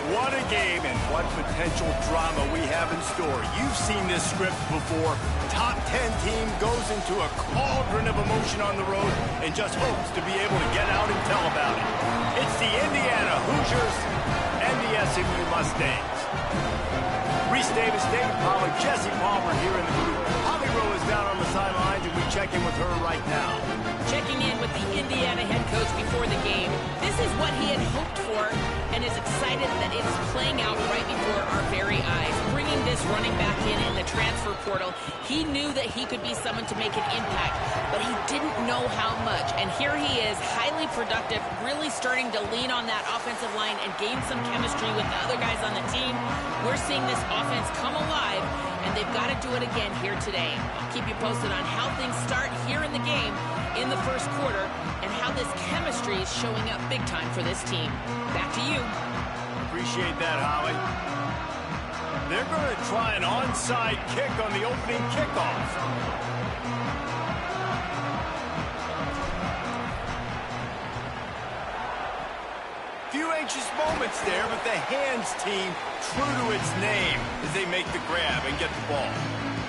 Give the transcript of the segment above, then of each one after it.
What a game and what potential drama we have in store. You've seen this script before. Top 10 team goes into a cauldron of emotion on the road and just hopes to be able to get out and tell about it. It's the Indiana Hoosiers and the SMU Mustangs. Reese Davis, David Pollard, Jesse Palmer here in the booth. Holly Rowe is down on the sidelines, and we check in with her right now. Checking in with the Indiana head coach before the game. This is what he had hoped for and is excited that it is playing out right before our very eyes. Bringing this running back in the transfer portal, he knew that he could be someone to make an impact, but he didn't know how much. And here he is, highly productive, really starting to lean on that offensive line and gain some chemistry with the other guys on the team. We're seeing this offense come alive, and they've got to do it again here today. I'll keep you posted on how things start here in the game in the first quarter and how this chemistry is showing up big time for this team. Back to you. Appreciate that, Holly. They're going to try an onside kick on the opening kickoff. Few anxious moments there, but the hands team true to its name as they make the grab and get the ball.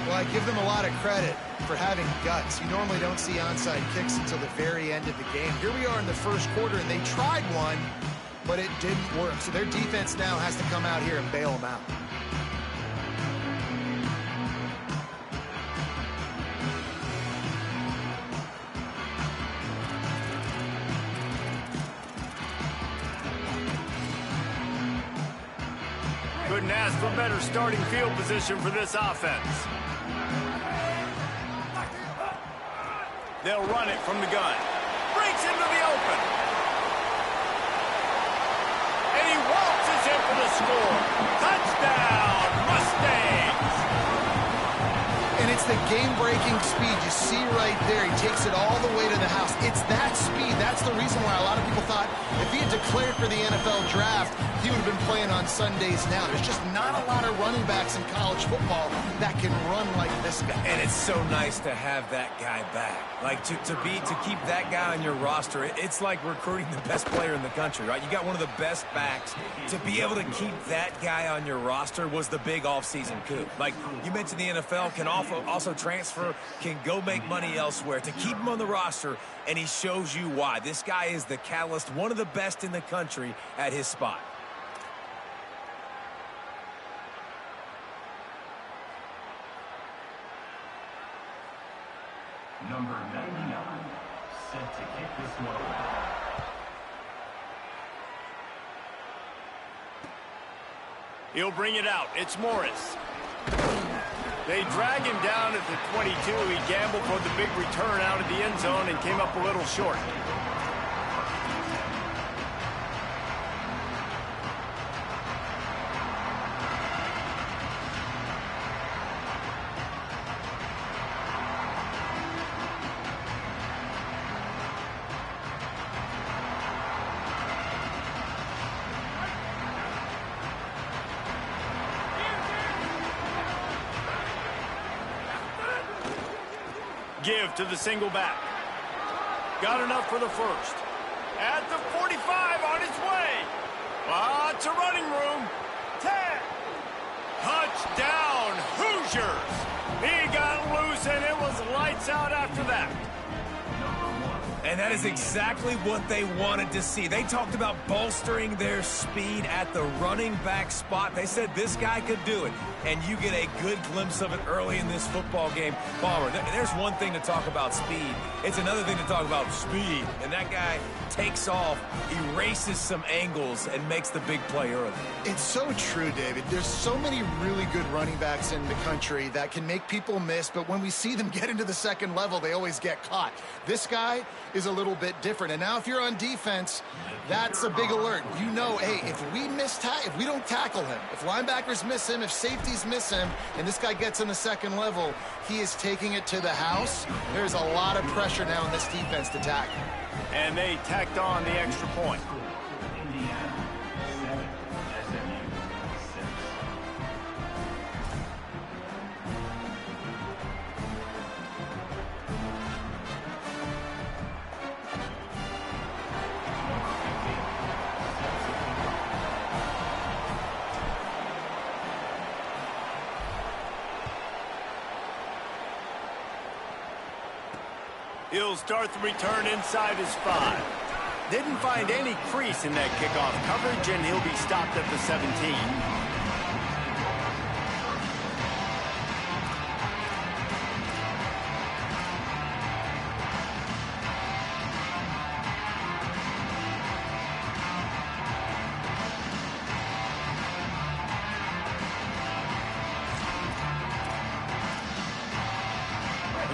Well, I give them a lot of credit for having guts. You normally don't see onside kicks until the very end of the game. Here we are in the first quarter, and they tried one, but it didn't work. So their defense now has to come out here and bail them out. Couldn't ask for better starting field position for this offense. They'll run it from the gun. Breaks into the open. And he waltzes in for the score. Touchdown, Mustangs! And it's the game-breaking speed. You see right there, he takes it all the way to the house. It's that speed. That's the reason why a lot of people thought if he had declared for the NFL draft, he would have been playing on Sundays now. There's just not a lot of running backs in college football that can run like this guy. And it's so nice to have that guy back. Like, to keep that guy on your roster, it's like recruiting the best player in the country, right? You got one of the best backs. To be able to keep that guy on your roster was the big offseason coup. Like, you mentioned the NFL can also transfer, can go make money elsewhere. To keep him on the roster, and he shows you why. This guy is the catalyst, one of the best in the country at his spot. Number 99, set to kick this one away. He'll bring it out. It's Morris. They drag him down at the 22. He gambled for the big return out of the end zone and came up a little short. Give to the single back. Got enough for the first. At the 45 on his way. Lots of running room. 10. Touchdown, Hoosiers. He got loose and it was lights out after that. And that is exactly what they wanted to see. They talked about bolstering their speed at the running back spot. They said this guy could do it. And you get a good glimpse of it early in this football game. Palmer, there's one thing to talk about speed. It's another thing to talk about speed. And that guy takes off, erases some angles, and makes the big play early. It's so true, David. There's so many really good running backs in the country that can make people miss, but when we see them get into the second level, they always get caught. This guy is a little bit different. And now if you're on defense, that's a big alert. You know, hey, if we don't tackle him, if linebackers miss him, if safeties miss him, and this guy gets in the second level, he is taking it to the house. There's a lot of pressure now in this defense to tackle. And they tacked on the extra point. Indiana, 7, SMU, 6. He'll start the return inside his 5. Didn't find any crease in that kickoff coverage, and he'll be stopped at the 17.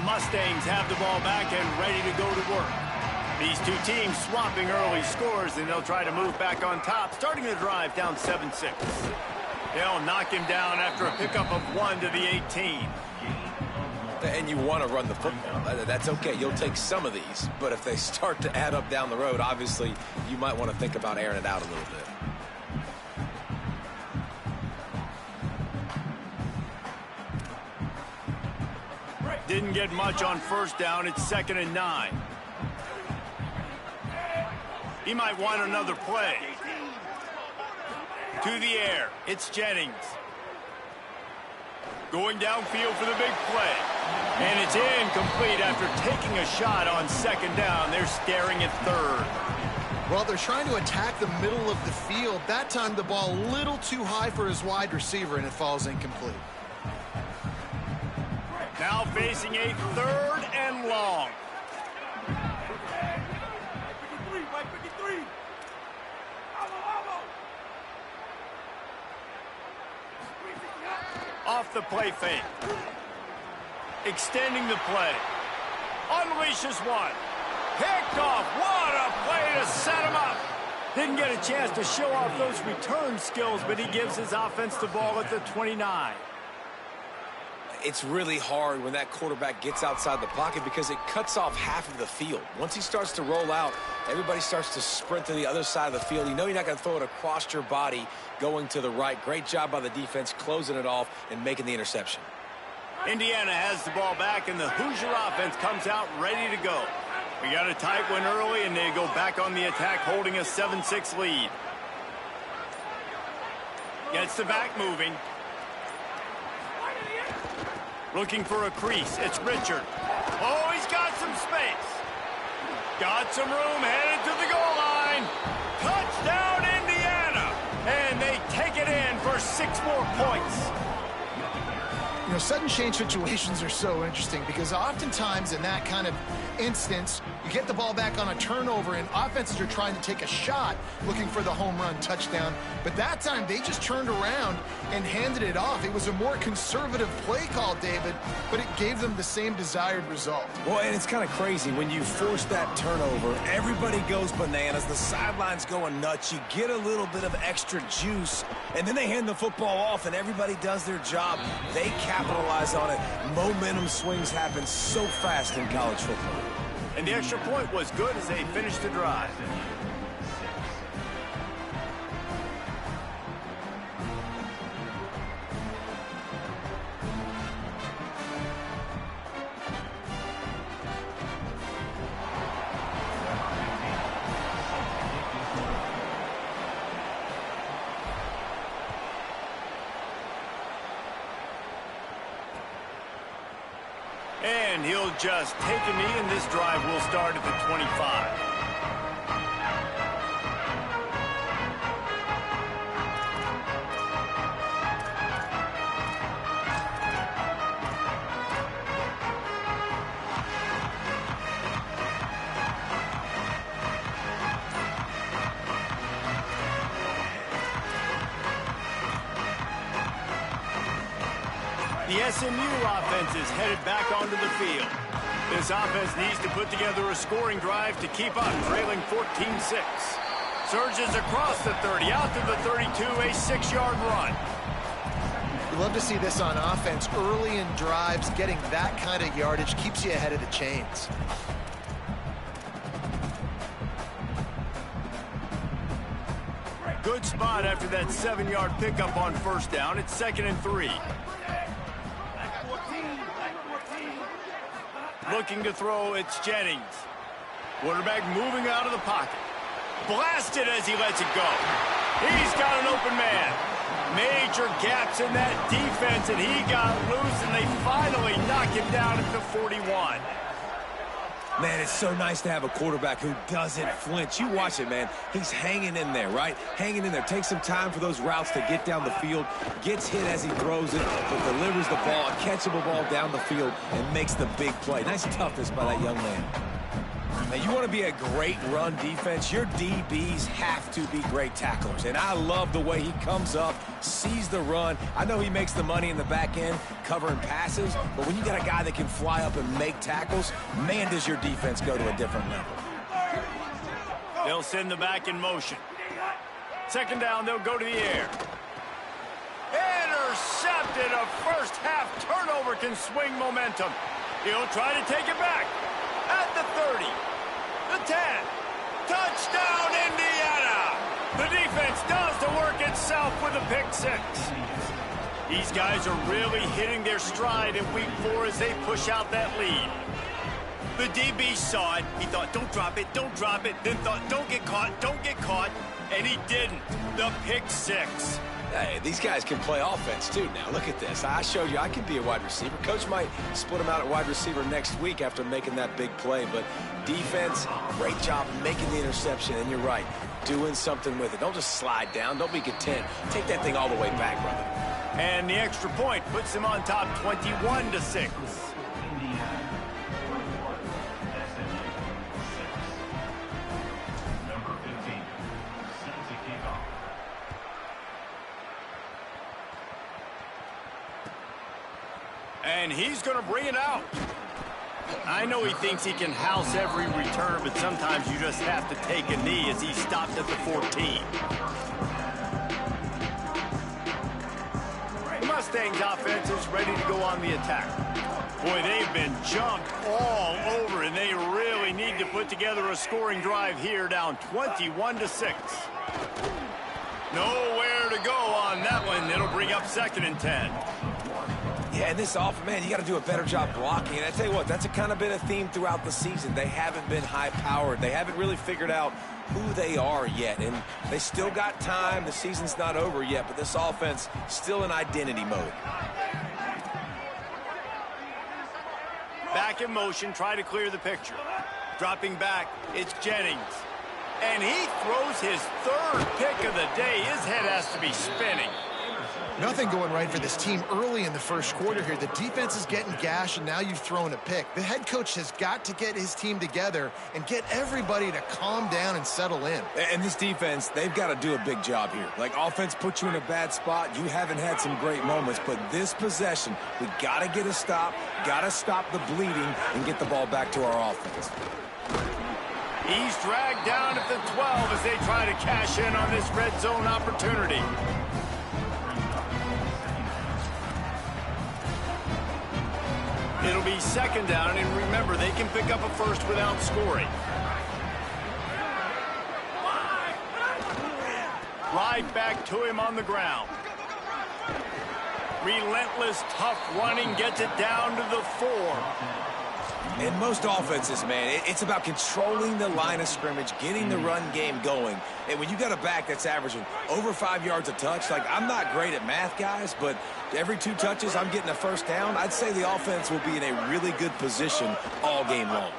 Mustangs have the ball back and ready to go to work. These two teams swapping early scores, and they'll try to move back on top, starting the drive down 7-6. They'll knock him down after a pickup of 1 to the 18. And you want to run the football. That's okay. You'll take some of these. But if they start to add up down the road, obviously, you might want to think about airing it out a little bit. Didn't get much on first down. It's 2nd and 9. He might want another play. To the air. It's Jennings. Going downfield for the big play. And it's incomplete after taking a shot on 2nd down. They're staring at 3rd. Well, they're trying to attack the middle of the field. That time the ball a little too high for his wide receiver, and it falls incomplete. Now facing a 3rd and long. Off the play fake. Extending the play. Unleashes one. Picked off. What a play to set him up. Didn't get a chance to show off those return skills, but he gives his offense the ball at the 29. It's really hard when that quarterback gets outside the pocket because it cuts off half of the field. Once he starts to roll out, everybody starts to sprint to the other side of the field. You know you're not going to throw it across your body going to the right. Great job by the defense closing it off and making the interception. Indiana has the ball back, and the Hoosier offense comes out ready to go. We got a tight one early, and they go back on the attack, holding a 7-6 lead. Gets the back moving. Looking for a crease. It's Richard. Oh, he's got some space. Got some room, headed to the goal line. Touchdown, Indiana. And they take it in for 6 more points. You know, sudden change situations are so interesting because oftentimes in that kind of instance, you get the ball back on a turnover and offenses are trying to take a shot looking for the home run touchdown. But that time they just turned around and handed it off. It was a more conservative play call, David, but it gave them the same desired result. Well, and it's kind of crazy. When you force that turnover, everybody goes bananas. The sideline's going nuts. You get a little bit of extra juice, and then they hand the football off, and everybody does their job. They capitalize on it. Momentum swings happen so fast in college football. And the extra point was good as they finished the drive. And he'll just take a knee, and this drive will start at the 25. The SMU offense is headed back onto the field. This offense needs to put together a scoring drive to keep up, trailing 14-6. Surges across the 30, out to the 32, a 6-yard run. You love to see this on offense. Early in drives, getting that kind of yardage keeps you ahead of the chains. Good spot after that 7-yard pickup on first down. It's 2nd and 3. Looking to throw, it's Jennings. Quarterback moving out of the pocket. Blasted as he lets it go. He's got an open man. Major gaps in that defense, and he got loose, and they finally knock him down at the 41. Man, it's so nice to have a quarterback who doesn't flinch. You watch it, man. He's hanging in there, right? Hanging in there. Takes some time for those routes to get down the field. Gets hit as he throws it, but delivers the ball, a catchable ball down the field, and makes the big play. Nice toughness by that young man. Now, you want to be a great run defense, your DBs have to be great tacklers. And I love the way he comes up, sees the run. I know he makes the money in the back end covering passes, but when you got a guy that can fly up and make tackles, man, does your defense go to a different level. They'll send the back in motion. Second down, they'll go to the air. Intercepted. A first half turnover can swing momentum. He'll try to take it back. At the 30, the 10, touchdown Indiana! The defense does the work itself with a pick six. These guys are really hitting their stride in week 4 as they push out that lead. The DB saw it. He thought, don't drop it, then thought, don't get caught, and he didn't. The pick six. Hey, these guys can play offense, too, now. Look at this. I showed you I can be a wide receiver. Coach might split him out at wide receiver next week after making that big play. But defense, great job making the interception. And you're right, doing something with it. Don't just slide down. Don't be content. Take that thing all the way back, brother. And the extra point puts him on top 21-6. And he's going to bring it out. I know he thinks he can house every return, but sometimes you just have to take a knee as he stopped at the 14. The Mustangs offense is ready to go on the attack. Boy, they've been jumped all over, and they really need to put together a scoring drive here, down 21-6. Nowhere to go on that one. It'll bring up 2nd and 10. Yeah, and this offense, man, you got to do a better job blocking. And I tell you what, that's kind of been a theme throughout the season. They haven't been high-powered. They haven't really figured out who they are yet. And they still got time. The season's not over yet, but this offense still in identity mode. Back in motion, try to clear the picture. Dropping back, it's Jennings. And he throws his 3rd pick of the day. His head has to be spinning. Nothing going right for this team early in the first quarter here. The defense is getting gashed, and now you've thrown a pick. The head coach has got to get his team together and get everybody to calm down and settle in. And this defense, they've got to do a big job here. Like, offense puts you in a bad spot. You haven't had some great moments, but this possession, we got to get a stop, got to stop the bleeding, and get the ball back to our offense. He's dragged down at the 12 as they try to cash in on this red zone opportunity. It'll be 2nd down, and remember, they can pick up a first without scoring. Right back to him on the ground. Relentless, tough running, gets it down to the 4. In most offenses, man, it's about controlling the line of scrimmage, getting the run game going. And when you got a back that's averaging over 5 yards a touch, like, I'm not great at math, guys, but every 2 touches I'm getting a first down, I'd say the offense will be in a really good position all game long.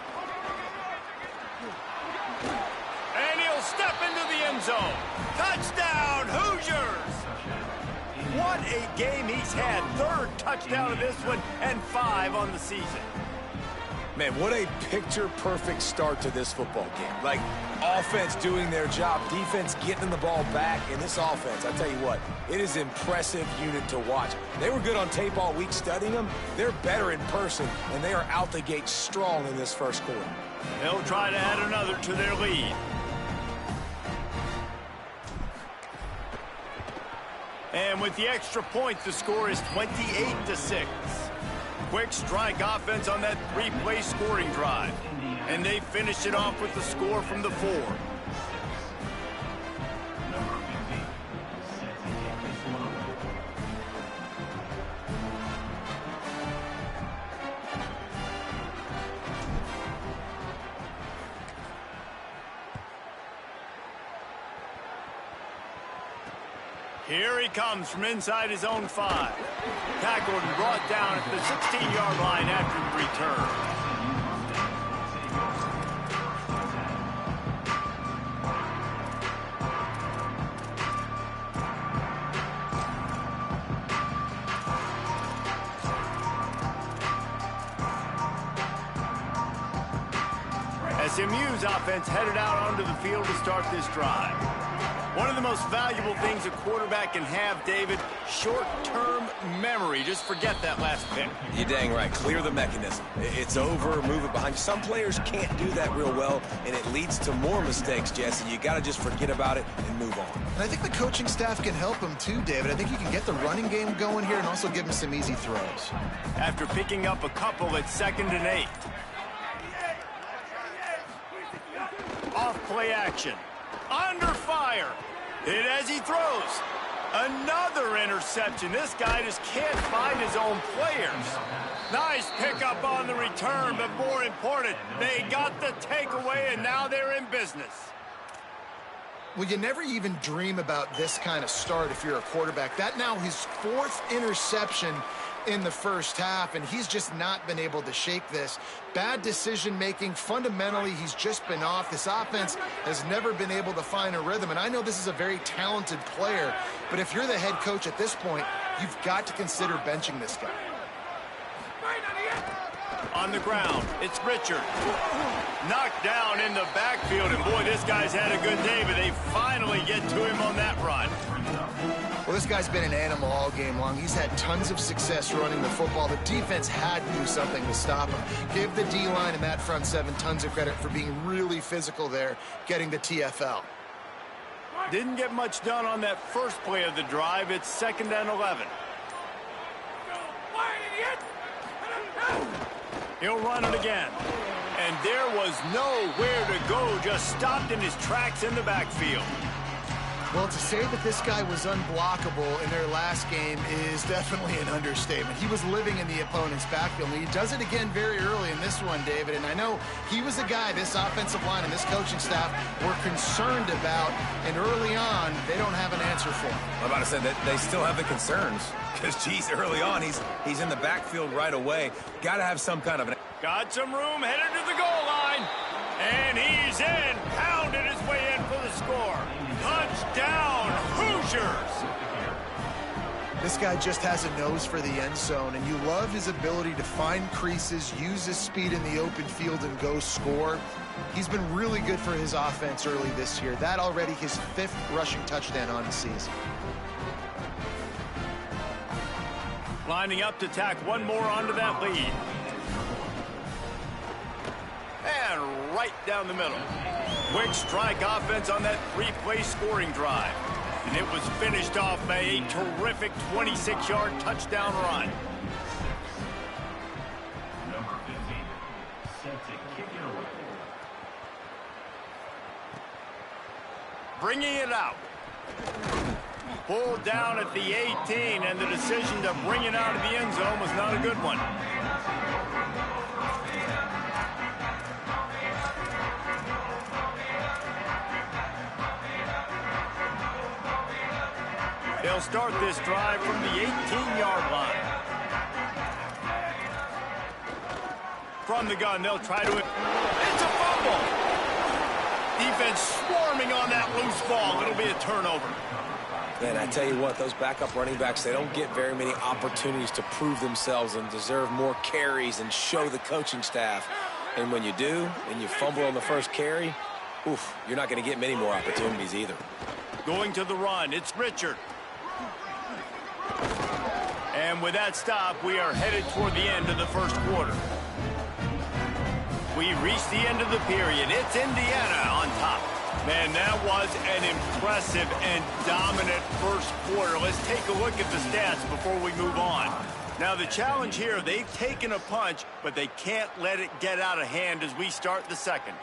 And he'll step into the end zone. Touchdown, Hoosiers! What a game he's had. 3rd touchdown of this one and 5 on the season. Man, what a picture-perfect start to this football game. Like, offense doing their job, defense getting the ball back, and this offense, I tell you what, it is an impressive unit to watch. They were good on tape all week studying them. They're better in person, and they are out the gate strong in this first quarter. They'll try to add another to their lead. And with the extra point, the score is 28-6. Quick strike offense on that 3-play scoring drive. And they finish it off with the score from the 4. Here he comes from inside his own 5. Tackled and brought down at the 16-yard line after the return. SMU's offense headed out onto the field to start this drive. One of the most valuable things a quarterback can have, David, short-term memory. Just forget that last pick. You're dang right. Clear the mechanism. It's over, move it behind you. Some players can't do that real well, and it leads to more mistakes, Jesse. You got to just forget about it and move on. And I think the coaching staff can help him too, David. I think he can get the running game going here and also give him some easy throws. After picking up a couple at 2nd and 8. Off play action. Under fire. Hit as he throws. Another interception. This guy just can't find his own players. Nice pickup on the return, but more important, they got the takeaway, and now they're in business. Well, you never even dream about this kind of start if you're a quarterback. That now his 4th interception in the first half, and he's just not been able to shake this. Bad decision-making. Fundamentally, he's just been off. This offense has never been able to find a rhythm, and I know this is a very talented player, but if you're the head coach at this point, you've got to consider benching this guy. On the ground, it's Richard. Knocked down in the backfield, and boy, this guy's had a good day, but they finally get to him on that run. Well, this guy's been an animal all game long. He's had tons of success running the football. The defense had to do something to stop him. Give the D-line and that front 7 tons of credit for being really physical there, getting the TFL. Didn't get much done on that first play of the drive. It's 2nd and 11. He'll run it again. And there was nowhere to go, just stopped in his tracks in the backfield. Well, to say that this guy was unblockable in their last game is definitely an understatement. He was living in the opponent's backfield, and he does it again very early in this one, David. And I know he was a guy this offensive line and this coaching staff were concerned about, and early on, they don't have an answer for him. I'm about to say that they still have the concerns because, geez, early on, he's in the backfield right away. Got to have some kind of an... Got some room, headed to the goal line, and he's in, pounded his way in for the score. Touchdown, Hoosiers! This guy just has a nose for the end zone, and you love his ability to find creases, use his speed in the open field, and go score. He's been really good for his offense early this year. That already his 5th rushing touchdown on the season. Lining up to tack one more onto that lead. And right down the middle. Quick strike offense on that 3-play scoring drive. And it was finished off by a terrific 26-yard touchdown run. Number 15, set to kick it away. Bringing it out. Pulled down at the 18, and the decision to bring it out of the end zone was not a good one. They'll start this drive from the 18-yard line. From the gun, they'll try to... It's a fumble! Defense swarming on that loose ball. It'll be a turnover. Man, I tell you what, those backup running backs, they don't get very many opportunities to prove themselves and deserve more carries and show the coaching staff. And when you do, and you fumble on the first carry, oof, you're not going to get many more opportunities either. Going to the run, it's Richard. And with that stop, we are headed toward the end of the first quarter. We reached the end of the period. It's Indiana on top. Man, that was an impressive and dominant first quarter. Let's take a look at the stats before we move on. Now, the challenge here, they've taken a punch, but they can't let it get out of hand as we start the second.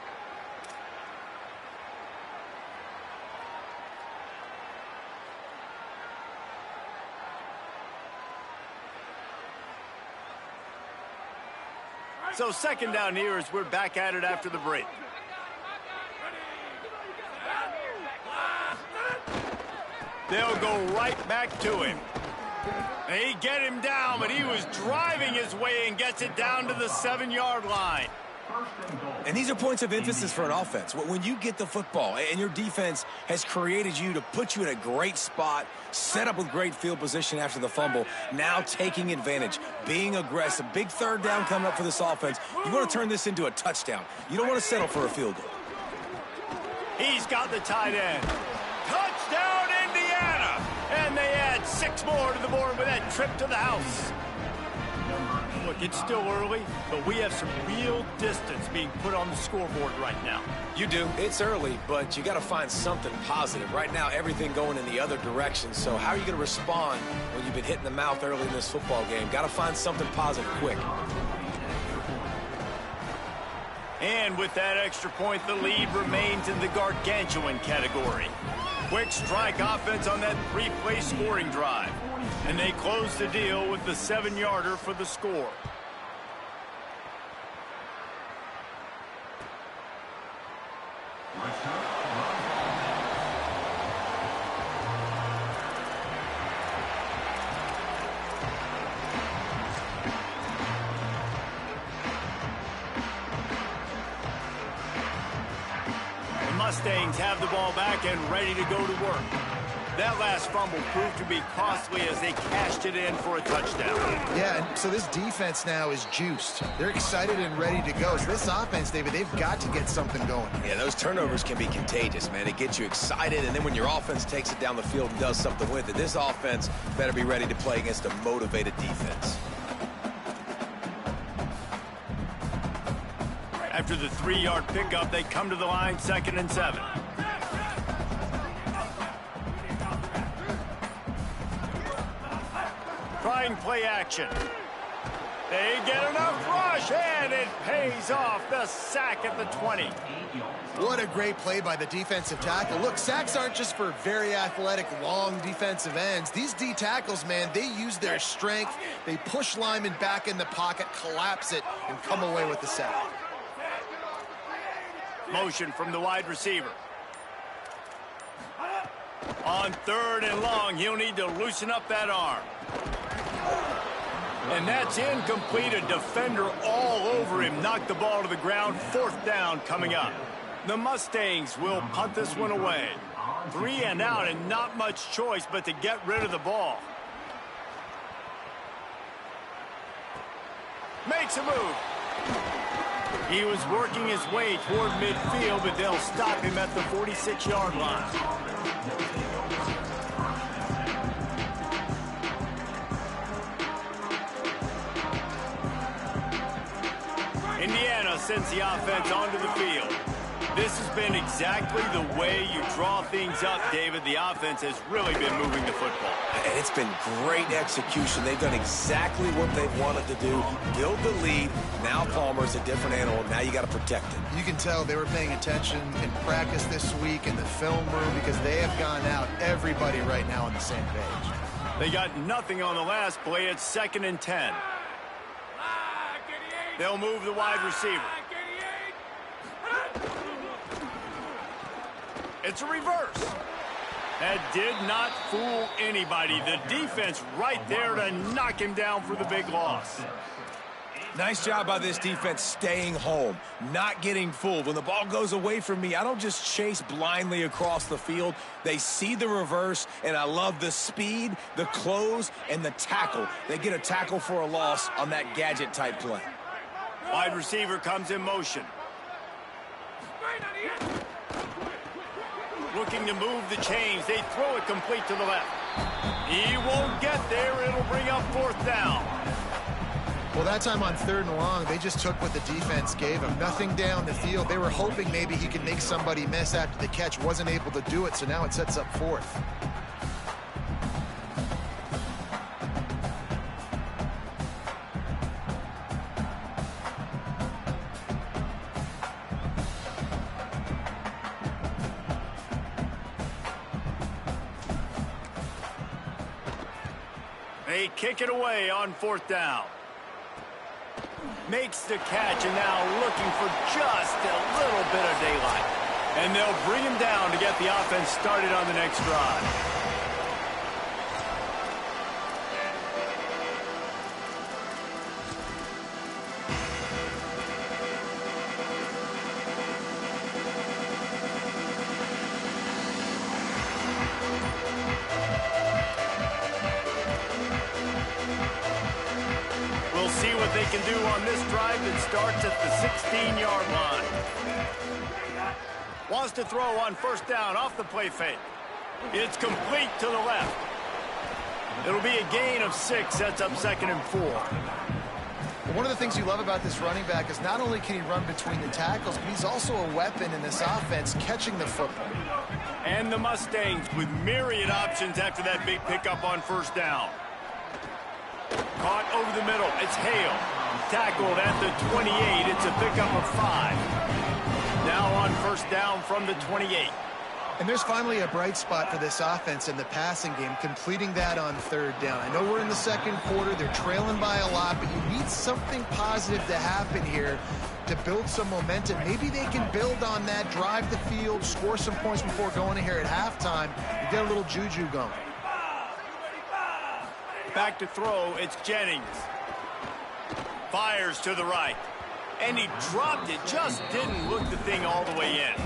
So second down here as we're back at it after the break. They'll go right back to him. They get him down, but he was driving his way and gets it down to the 7-yard line. First and goal. And these are points of emphasis for an offense. When you get the football and your defense has created you to put you in a great spot, set up with great field position after the fumble, now taking advantage, being aggressive, big third down coming up for this offense. You want to turn this into a touchdown. You don't want to settle for a field goal. He's got the tight end. Touchdown, Indiana! And they add 6 more to the board with that trip to the house. Look, it's still early, but we have some real distance being put on the scoreboard right now. You do. It's early, but you got to find something positive. Right now, everything going in the other direction. So how are you going to respond when you've been hit in the mouth early in this football game? Got to find something positive quick. And with that extra point, the lead remains in the gargantuan category. Quick strike offense on that 3-play scoring drive. And they close the deal with the 7-yarder for the score. The Mustangs have the ball back and ready to go to work. That last fumble proved to be costly as they cashed it in for a touchdown. Yeah, and so this defense now is juiced. They're excited and ready to go. So this offense, David, they've got to get something going. Yeah, those turnovers can be contagious, man. It gets you excited, and then when your offense takes it down the field and does something with it, this offense better be ready to play against a motivated defense. After the 3-yard pickup, they come to the line, 2nd and 7. Trying play action. They get enough rush, and it pays off. The sack at the 20. What a great play by the defensive tackle. Look, sacks aren't just for very athletic, long defensive ends. These D tackles, man, they use their strength. They push linemen back in the pocket, collapse it, and come away with the sack. Motion from the wide receiver. On 3rd and long, he'll need to loosen up that arm. And that's incomplete. A defender all over him. Knocked the ball to the ground. 4th down coming up. The Mustangs will punt this one away. 3 and out, and not much choice but to get rid of the ball. Makes a move. He was working his way toward midfield, but they'll stop him at the 46-yard line. Indiana sends the offense onto the field. This has been exactly the way you draw things up, David. The offense has really been moving the football. And it's been great execution. They've done exactly what they've wanted to do. Build the lead. Now Palmer's a different animal. Now you got to protect it. You can tell they were paying attention in practice this week in the film room because they have gone out, everybody right now on the same page. They got nothing on the last play. It's 2nd and 10. They'll move the wide receiver. It's a reverse. That did not fool anybody. The defense right there to knock him down for the big loss. Nice job by this defense staying home, not getting fooled. When the ball goes away from me, I don't just chase blindly across the field. They see the reverse, and I love the speed, the close, and the tackle. They get a tackle for a loss on that gadget-type play. Wide receiver comes in motion. Looking to move the chains. They throw it complete to the left. He won't get there. It'll bring up 4th down. Well, that time on 3rd and long, they just took what the defense gave him. Nothing down the field. They were hoping maybe he could make somebody miss after the catch. Wasn't able to do it, so now it sets up 4th. They kick it away on 4th down. Makes the catch, and now looking for just a little bit of daylight. And they'll bring him down to get the offense started on the next drive. see what they can do on this drive that starts at the 16-yard line. Wants to throw on first down off the play fake. It's complete to the left. It'll be a gain of 6. Sets up 2nd and 4. One of the things you love about this running back is not only can he run between the tackles, but he's also a weapon in this offense catching the football. And the Mustangs with myriad options after that big pickup on first down. Caught over the middle. It's Hale. Tackled at the 28. It's a pickup of 5. Now on first down from the 28. And there's finally a bright spot for this offense in the passing game, completing that on 3rd down. I know we're in the 2nd quarter. They're trailing by a lot, but you need something positive to happen here to build some momentum. Maybe they can build on that, drive the field, score some points before going in here at halftime, and get a little juju going. Back to throw, it's Jennings. Fires to the right. And he dropped it, just didn't look the thing all the way in.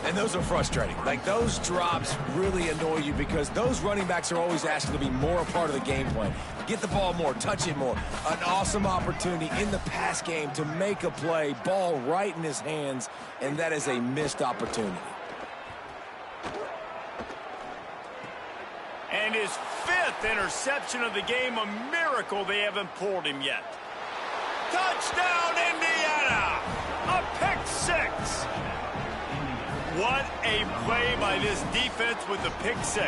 And those are frustrating. Like, those drops really annoy you because those running backs are always asking to be more a part of the game plan. Get the ball more, touch it more. An awesome opportunity in the pass game to make a play, ball right in his hands, and that is a missed opportunity. And his 5th interception of the game, a miracle they haven't pulled him yet. Touchdown, Indiana! A pick 6. What a play by this defense with the pick 6.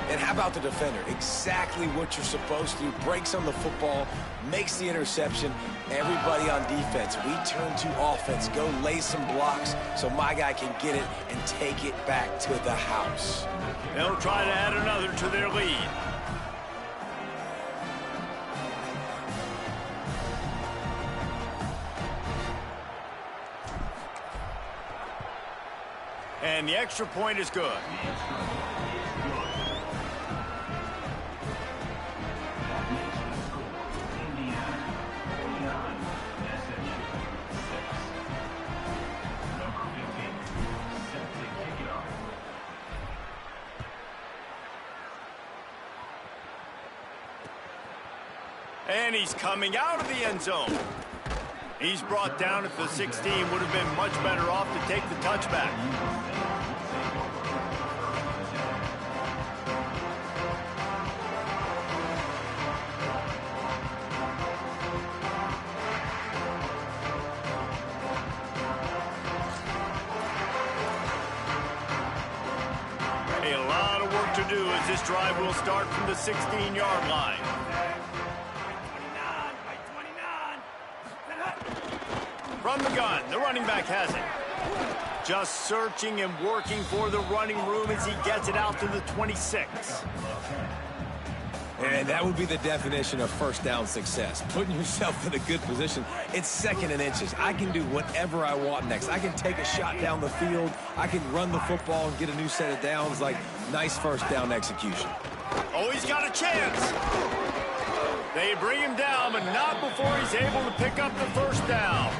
And how about the defender? Exactly what you're supposed to do. Breaks on the football, makes the interception. Everybody on defense, we turn to offense. Go lay some blocks so my guy can get it and take it back to the house. They'll try to add another to their lead. And the extra point is good. And he's coming out of the end zone. He's brought down at the 16. Would have been much better off to take the touchback. A lot of work to do as this drive will start from the 16-yard line. From the gun, the running back has it. Just searching and working for the running room as he gets it out to the 26. And that would be the definition of first down success. Putting yourself in a good position. It's 2nd and inches. I can do whatever I want next. I can take a shot down the field. I can run the football and get a new set of downs. Like, nice first down execution. Oh, he's got a chance. They bring him down, but not before he's able to pick up the first down.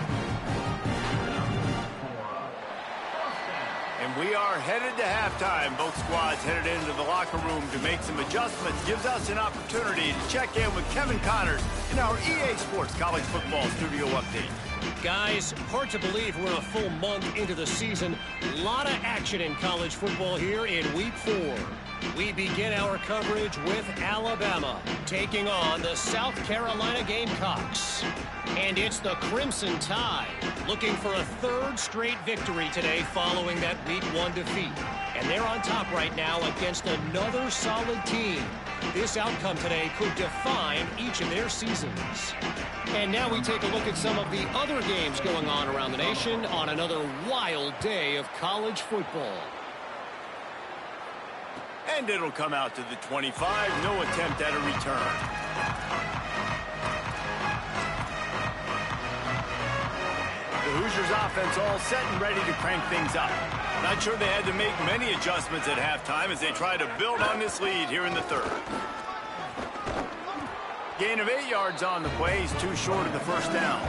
And we are headed to halftime. Both squads headed into the locker room to make some adjustments. Gives us an opportunity to check in with Kevin Connors in our EA Sports College Football Studio Update. Guys, hard to believe we're a full month into the season. A lot of action in college football here in Week 4. We begin our coverage with Alabama taking on the South Carolina Gamecocks. And it's the Crimson Tide looking for a 3rd straight victory today following that Week 1 defeat. And they're on top right now against another solid team. This outcome today could define each of their seasons. And now we take a look at some of the other games going on around the nation on another wild day of college football. And it'll come out to the 25. No attempt at a return. The Hoosiers offense all set and ready to crank things up. Not sure they had to make many adjustments at halftime as they try to build on this lead here in the 3rd. Gain of 8 yards on the play. He's too short of the first down.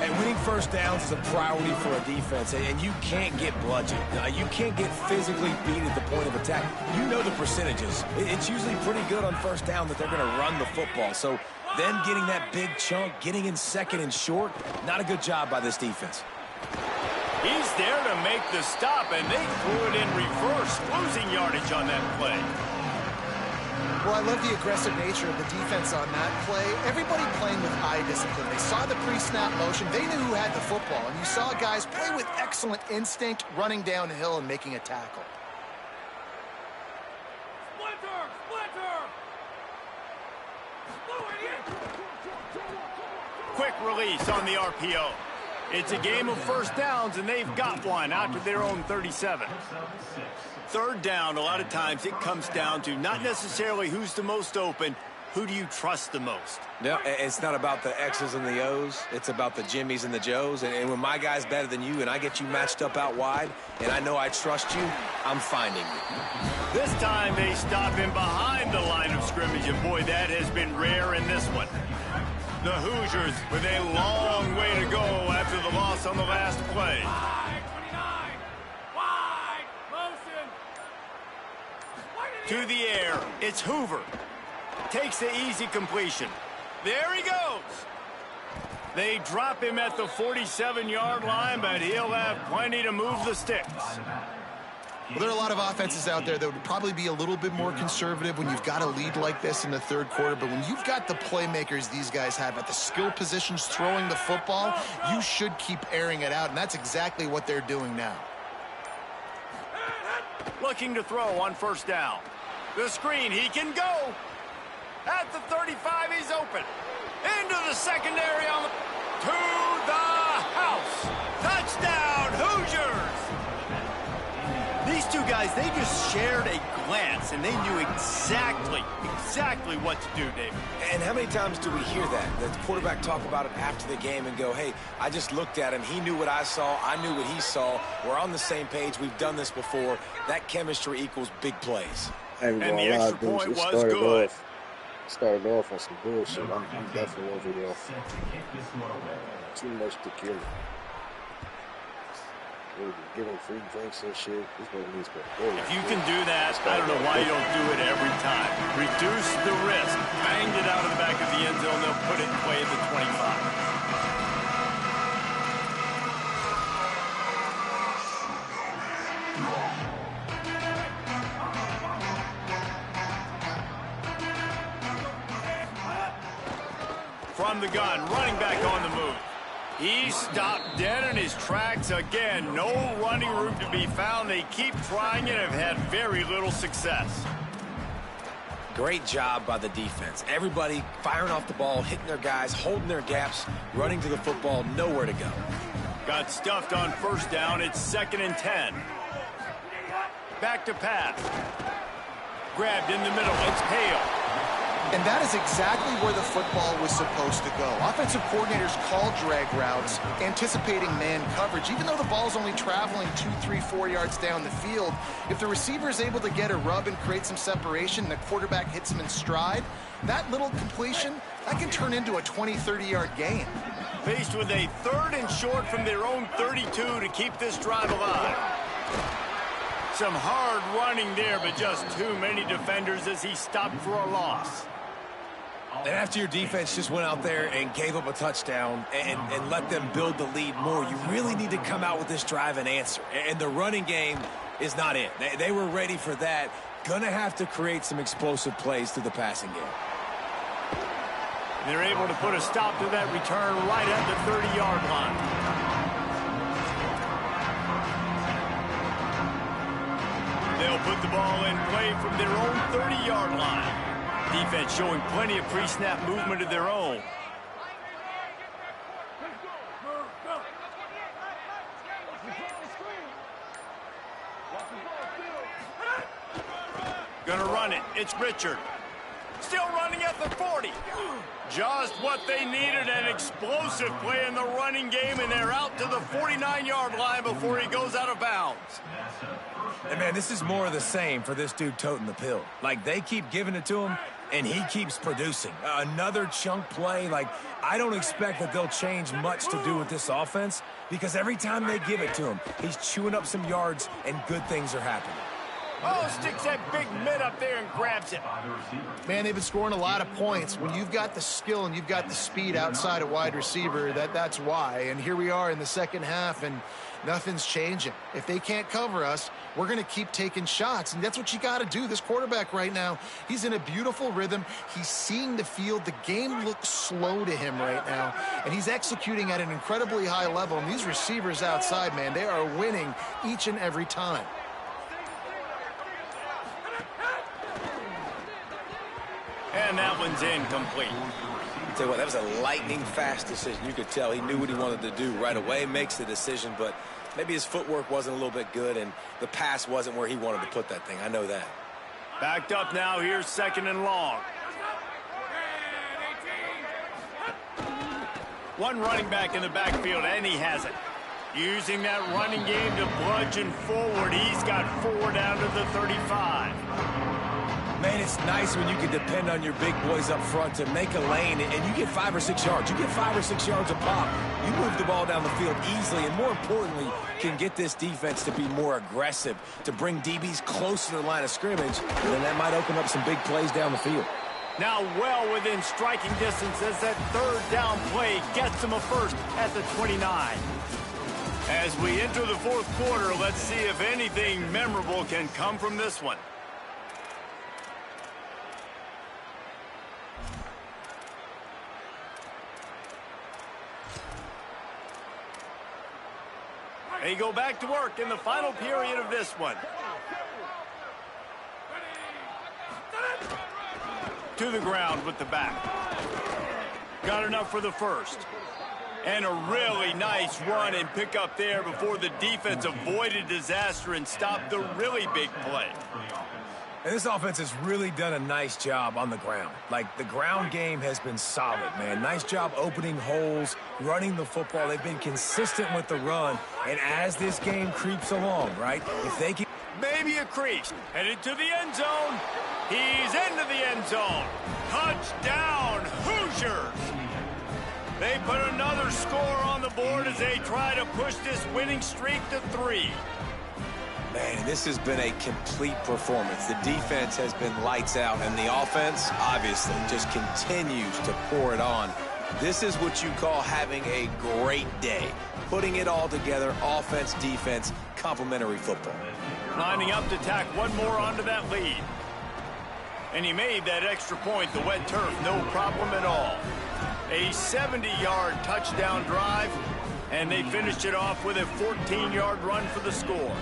And winning first downs is a priority for a defense, and you can't get bludgeoned. You can't get physically beat at the point of attack. You know the percentages. It's usually pretty good on first down that they're going to run the football. So Then getting that big chunk, getting in second and short, not a good job by this defense. He's there to make the stop, and they threw it in reverse, losing yardage on that play. Well, I love the aggressive nature of the defense on that play. Everybody playing with eye discipline. They saw the pre-snap motion. They knew who had the football, and you saw guys play with excellent instinct, running downhill and making a tackle. Quick release on the RPO. It's a game of first downs, and they've got one out to their own 37. Third down, a lot of times it comes down to not necessarily who's the most open, who do you trust the most? No, it's not about the X's and the O's. It's about the Jimmys and the Joes. And when my guy's better than you and I get you matched up out wide and I know I trust you, I'm finding you. This time they stop him behind the line of scrimmage, and boy, that has been rare in this one. The Hoosiers with a long way to go after the loss on the last play. To the air, it's Hoover. Takes the easy completion. There he goes. They drop him at the 47-yard line, but he'll have plenty to move the sticks. Well, there are a lot of offenses out there that would probably be a little bit more conservative when you've got a lead like this in the third quarter. But when you've got the playmakers these guys have at the skill positions throwing the football, you should keep airing it out, and that's exactly what they're doing now. Looking to throw on first down. The screen, he can go. At the 35, he's open. Into the secondary on the... To the house. Touchdown, Hoosiers! These two guys, they just shared a glance, and they knew exactly what to do, David. And how many times do we hear that? The quarterback talk about it after the game and go, hey, I just looked at him. He knew what I saw. I knew what he saw. We're on the same page. We've done this before. That chemistry equals big plays. And the extra point was good. Started off on some bullshit. I'm definitely over there. Too much tequila. Giving free drinks and shit. This one needs to go. If you can do that, I don't know why you don't do it every time. Reduce the risk. Banged it out of the back of the end zone. They'll put it in play at the 25. From the gun, running back on the move. He stopped dead in his tracks again. No running room to be found. They keep trying it and have had very little success. Great job by the defense. Everybody firing off the ball, hitting their guys, holding their gaps, running to the football, nowhere to go. Got stuffed on first down. It's 2nd and 10. Back to pass. Grabbed in the middle. It's Hale. And that is exactly where the football was supposed to go. Offensive coordinators call drag routes, anticipating man coverage. Even though the ball's only traveling 2, 3, 4 yards down the field, if the receiver is able to get a rub and create some separation and the quarterback hits him in stride, that little completion, that can turn into a 20, 30-yard gain. Faced with a 3rd and short from their own 32 to keep this drive alive. Some hard running there, but just too many defenders as he stopped for a loss. And after your defense just went out there and gave up a touchdown and let them build the lead more, you really need to come out with this drive and answer. And the running game is not it. They were ready for that. Gonna have to create some explosive plays through the passing game. They're able to put a stop to that return right at the 30-yard line. They'll put the ball in play from their own 30-yard line. Defense showing plenty of pre-snap movement of their own. Gonna run it. It's Richard. Still running at the 40. Just what they needed, an explosive play in the running game, and they're out to the 49-yard line before he goes out of bounds. And, man, this is more of the same for this dude toting the pill. Like, they keep giving it to him, and he keeps producing. Another chunk play. Like, I don't expect that they'll change much to do with this offense because every time they give it to him, he's chewing up some yards, and good things are happening. Oh, sticks that big mitt up there and grabs it. Man, they've been scoring a lot of points. When you've got the skill and you've got the speed outside of wide receiver, that's why. And here we are in the second half, and nothing's changing. If they can't cover us, we're going to keep taking shots, and that's what you got to do. This quarterback right now, he's in a beautiful rhythm. He's seeing the field. The game looks slow to him right now, and he's executing at an incredibly high level. And these receivers outside, man, they are winning each and every time. And that one's incomplete. I'll tell you what, that was a lightning-fast decision. You could tell he knew what he wanted to do right away, makes the decision, but maybe his footwork wasn't a little bit good, and the pass wasn't where he wanted to put that thing. I know that. Backed up now. Here's 2nd and long. One running back in the backfield, and he has it. Using that running game to bludgeon forward. He's got 4 down to the 35. Man, it's nice when you can depend on your big boys up front to make a lane, and you get 5 or 6 yards. You get 5 or 6 yards a pop. You move the ball down the field easily, and more importantly, can get this defense to be more aggressive, to bring DBs close to the line of scrimmage, and then that might open up some big plays down the field. Now well within striking distance as that 3rd down play gets him a first at the 29. As we enter the 4th quarter, let's see if anything memorable can come from this one. They go back to work in the final period of this one. To the ground with the back. Got enough for the first. And a really nice run and pick up there before the defense avoided disaster and stopped the really big play. And this offense has really done a nice job on the ground. Like, the ground game has been solid, man. Nice job opening holes, running the football. They've been consistent with the run. And as this game creeps along, right, if they can... Maybe a crease. Headed to the end zone. He's into the end zone. Touchdown, Hoosiers! They put another score on the board as they try to push this winning streak to 3. Man, this has been a complete performance. The defense has been lights out, and the offense, obviously, just continues to pour it on. This is what you call having a great day. Putting it all together, offense, defense, complementary football. Lining up to tack one more onto that lead. And he made that extra point, the wet turf, no problem at all. A 70-yard touchdown drive, and they finished it off with a 14-yard run for the score.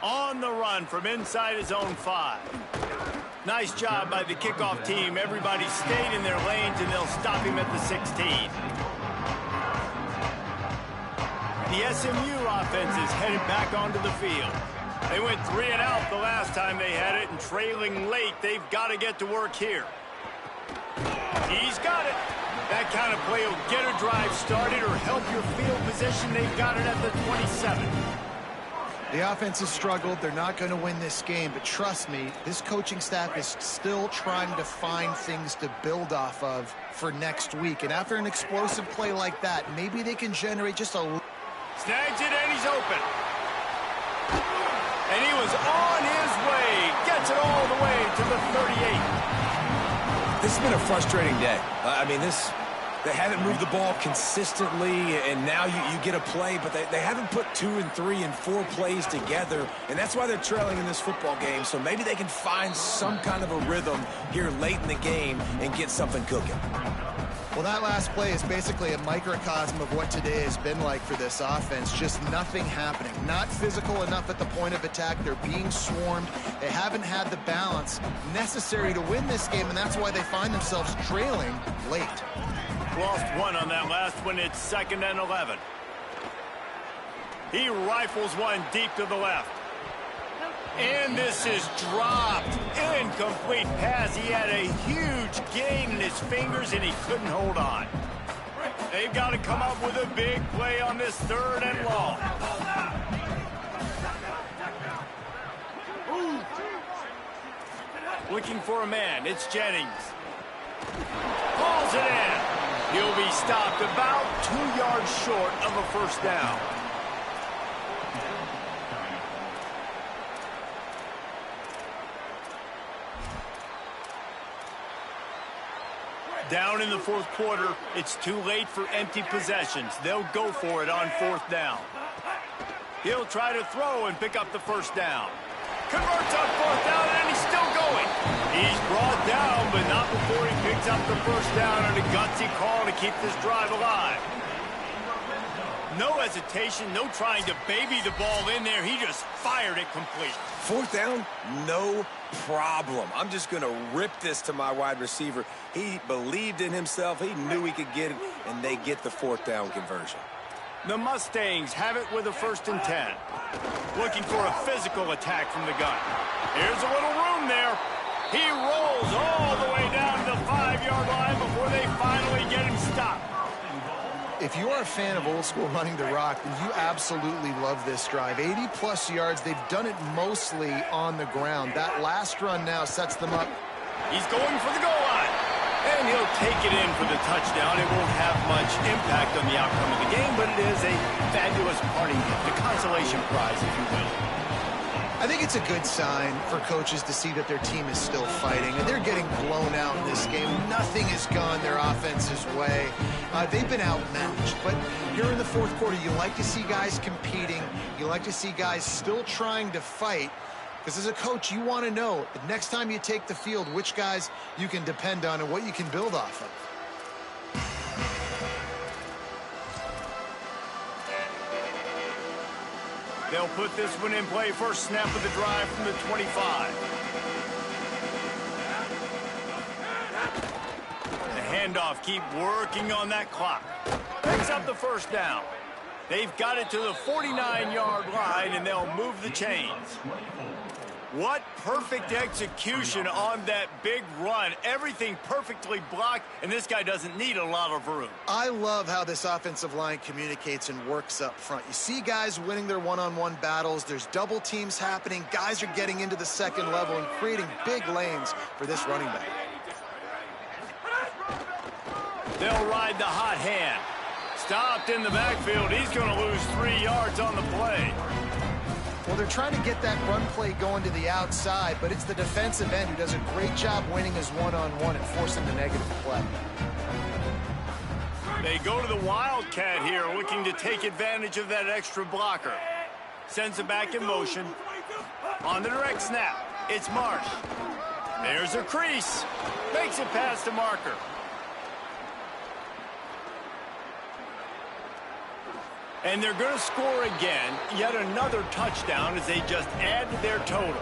On the run from inside his own 5. Nice job by the kickoff team. Everybody stayed in their lanes, and they'll stop him at the 16. The SMU offense is headed back onto the field. They went 3 and out the last time they had it, and trailing late, they've got to get to work here. He's got it. That kind of play will get a drive started or help your field position. They've got it at the 27. The offense has struggled. They're not going to win this game, but trust me, this coaching staff is still trying to find things to build off of for next week. And after an explosive play like that, maybe they can generate just a... Snags it, and he's open. And he was on his way. Gets it all the way to the 38. This has been a frustrating day. I mean, they haven't moved the ball consistently, and now you get a play, but they haven't put 2 and 3 and 4 plays together, and that's why they're trailing in this football game. So maybe they can find some kind of a rhythm here late in the game and get something cooking. Well, that last play is basically a microcosm of what today has been like for this offense. Just nothing happening. Not physical enough at the point of attack. They're being swarmed. They haven't had the balance necessary to win this game, and that's why they find themselves trailing late. Lost 1 on that last one. It's 2nd and 11. He rifles one deep to the left. And this is dropped. Incomplete pass. He had a huge gain in his fingers, and he couldn't hold on. They've got to come up with a big play on this 3rd and long. Looking for a man. It's Jennings. Ball's drills it in. He'll be stopped about 2 yards short of a first down. Down in the fourth quarter, it's too late for empty possessions. They'll go for it on fourth down. He'll try to throw and pick up the first down. Converts on fourth down, and he's still going. He's brought down, but not before he picks up the first down on a gutsy call to keep this drive alive. No hesitation, no trying to baby the ball in there. He just fired it complete. Fourth down, no problem. I'm just going to rip this to my wide receiver. He believed in himself. He knew he could get it, and they get the fourth down conversion. The Mustangs have it with a 1st and 10. Looking for a physical attack from the gun. Here's a little room there. He rolls all the way down to the 5-yard line before they finally get him stopped. If you are a fan of old school running the rock, then you absolutely love this drive. 80-plus yards. They've done it mostly on the ground. That last run now sets them up. He's going for the goal line. And he'll take it in for the touchdown. It won't have much impact on the outcome of the game, but it is a fabulous parting gift, a consolation prize, if you will. I think it's a good sign for coaches to see that their team is still fighting, and they're getting blown out in this game. Nothing has gone their offense's way. They've been outmatched, but here in the fourth quarter, you like to see guys competing. You like to see guys still trying to fight, because as a coach, you want to know the next time you take the field which guys you can depend on and what you can build off of. They'll put this one in play. First snap of the drive from the 25. The handoff, keep working on that clock. Picks up the first down. They've got it to the 49-yard line, and they'll move the chains. What perfect execution on that big run. Everything perfectly blocked, and this guy doesn't need a lot of room. I love how this offensive line communicates and works up front. You see guys winning their one-on-one battles. There's double teams happening. Guys are getting into the second level and creating big lanes for this running back. They'll ride the hot hand. Stopped in the backfield. He's going to lose 3 yards on the play. Well, they're trying to get that run play going to the outside, but it's the defensive end who does a great job winning his one-on-one and forcing the negative play. They go to the Wildcat here, looking to take advantage of that extra blocker. Sends it back in motion. On the direct snap, it's Marsh. There's a crease. Makes it past the marker. And they're going to score again, yet another touchdown as they just add to their total.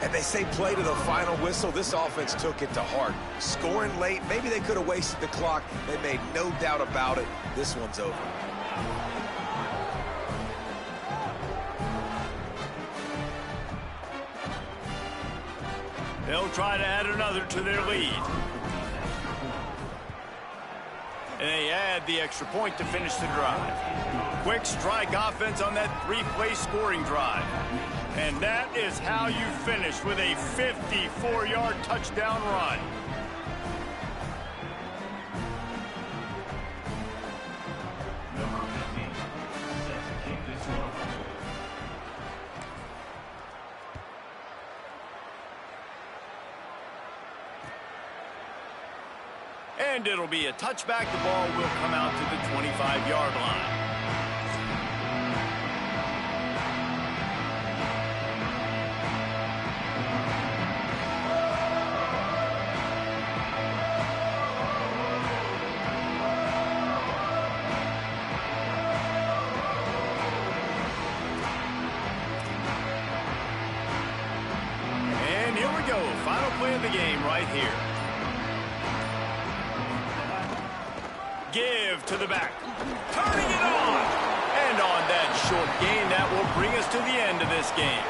And they say play to the final whistle. This offense took it to heart. Scoring late, maybe they could have wasted the clock. They made no doubt about it. This one's over. They'll try to add another to their lead. And they add the extra point to finish the drive. Quick strike offense on that 3-play scoring drive. And that is how you finish with a 54-yard touchdown run. Number 15, set to kick this one away. And it'll be a touchback. The ball will come out to the 25-yard line. And here we go. Final play of the game right here. Give to the back. Turning it on. And on that short gain, that will bring us to the end of this game.